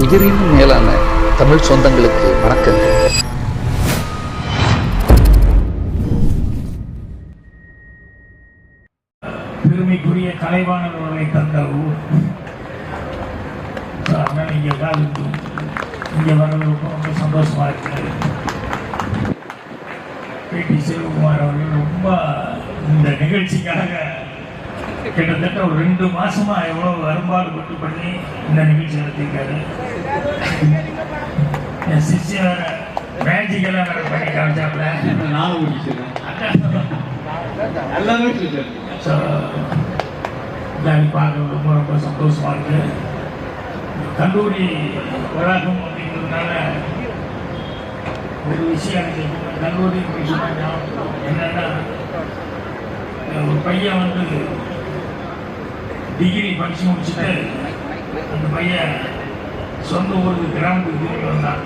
உயிரினும் மேலான தமிழ் சொந்தங்களுக்கு வணக்கங்கள். பெருமைக்குரிய கலைவாணர்களை தந்த ஊர். அதனால் இங்கே வர்றது ரொம்ப சந்தோஷமா இருக்கு. பேட்டி செல்வகுமார் அவர்கள் ரொம்ப இந்த நிகழ்ச்சிக்காக கிட்டத்தட்ட ஒரு 2 மாசமா எவ்வளவு வரும்பாடுபட்டு பண்ணி இந்த நிகழ்ச்சி நடத்திருக்காரு. என் சிஷ்யர் மேஜிக்கெல்லாம் வேற பண்ணி காமிச்சாப்ல பார்க்க ரொம்ப ரொம்ப சந்தோஷமா இருக்கு. கல்லூரி வளாகம் அப்படிங்கிறதுனால ஒரு விஷயம் கல்லூரி என்னன்னா, ஒரு பையன் டிகிரி படிச்சு முடிச்சுட்டு அந்த பையன் சொந்த ஊருக்கு கிராமத்துக்கு திரும்பி வந்தான்.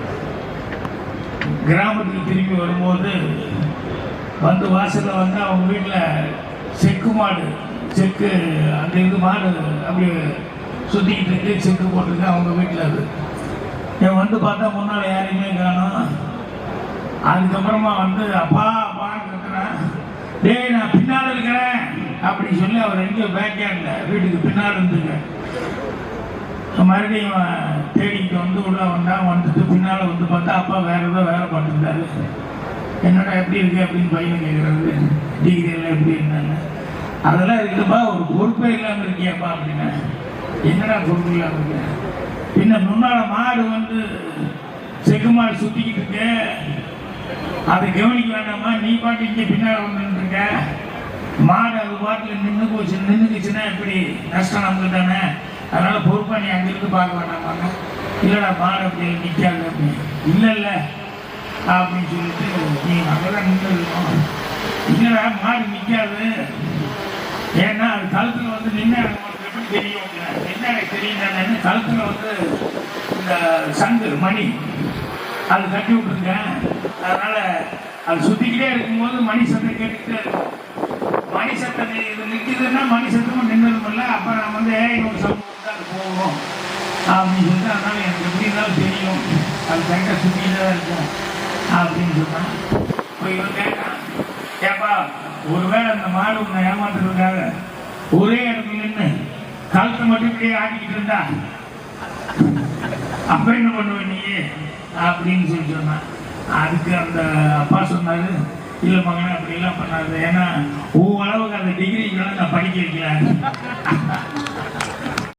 கிராமத்துக்கு திரும்பி வரும்போது வாசல்ல அவங்க வீட்டில் செக்கு அந்த மாடு அப்படி சுத்திக்கிட்டு இருக்கு. செக்கு போட்டிருக்கு அவங்க வீட்டில். அது என் பார்த்தா முன்னால் யாரையுமே காணும். அதுக்கப்புறமா அப்பா அப்பான்னு இருக்கிறேன். டேய் நான் பின்னால் இருக்கிறேன் அப்படின்னு சொல்லி அவர் எங்கேயோ பேக்யார்ட்ல வீட்டுக்கு பின்னால் இருந்துங்க. மறுபடியும் தேடிக்கிட்டு உள்ள வந்துட்டு பின்னால் பார்த்தா அப்பா வேற ஏதோ வேலை பார்த்துருந்தாரு. என்னடா எப்படி இருக்கு அப்படின்னு பையன் கேட்குறாரு. டிகிரி எல்லாம் எப்படி இருந்தாங்க? அதெல்லாம் இருக்குப்பா, ஒரு பொறுப்பே இல்லாமல் இருக்கியாப்பா அப்படின்னா. என்னடா பொறுப்பு இல்லாமல் இருக்க? பின்ன முன்னால் மாடு செக்கு மாடு சுற்றிக்கிட்டு இருக்க, அதை கவனிக்க வேண்டாமா? நீ பாட்டு இங்கே பின்னால் வந்துருக்க. மாடு அது பாட்டில் நின்றுக்குச்சுன்னா எப்படி நஷ்டம் நமக்கு தானே. அதனால பொறுப்பா நீ அங்கிருந்து பார்க்க வேண்டாமாங்க. இல்லைடா மாடு அப்படி நிற்காது அப்படின்னு. இல்லை அப்படின்னு சொல்லிட்டு நீ அங்கெல்லாம் நின்று இருக்கணும். இல்லைடா மாடு நிற்காது, ஏன்னா அது கழுத்தில் நின்று உங்களுக்கு எப்படி தெரியும்? என்ன எனக்கு தெரியும், கழுத்தில் இந்த சங்கு மணி அது கட்டி விட்டுருக்கேன். அதனால அது சுத்திக்கிட்டே இருக்கும்போது மணி சத்தம் கேட்டுக்கிட்டே இருக்கும். மணி சத்தம் இது நிற்கிதுன்னா மணி சத்தமும் நின்றுமில்ல. அப்போ நான் இன்னொரு சமூகம் தான் போவோம் அப்படின்னு சொல்லிட்டு, அதனால எனக்கு எப்படி இருந்தாலும் தெரியும் அது கரெக்டாக சுற்றிக்கிட்டே தான் இருக்கும் அப்படின்னு சொன்னான். இப்போ இவன் கேட்டான், ஏப்பா ஒருவேளை அந்த மாடு உன்னை ஏமாத்துறதுக்காக ஒரே இடத்துல நின்று கழுத்தை மட்டும் இப்படியே ஆட்டிக்கிட்டு இருந்தா அப்ப என்ன பண்ணுவேன் நீ அப்படின்னு சொல்லி சொன்னான். அதுக்கு அந்த அப்பா சொன்னாரு, இல்லை மகனே அப்படிலாம் பண்ணாது, ஏன்னா அளவுக்கு அந்த டிகிரிக்கெல்லாம் நான் படிக்க வைக்கல.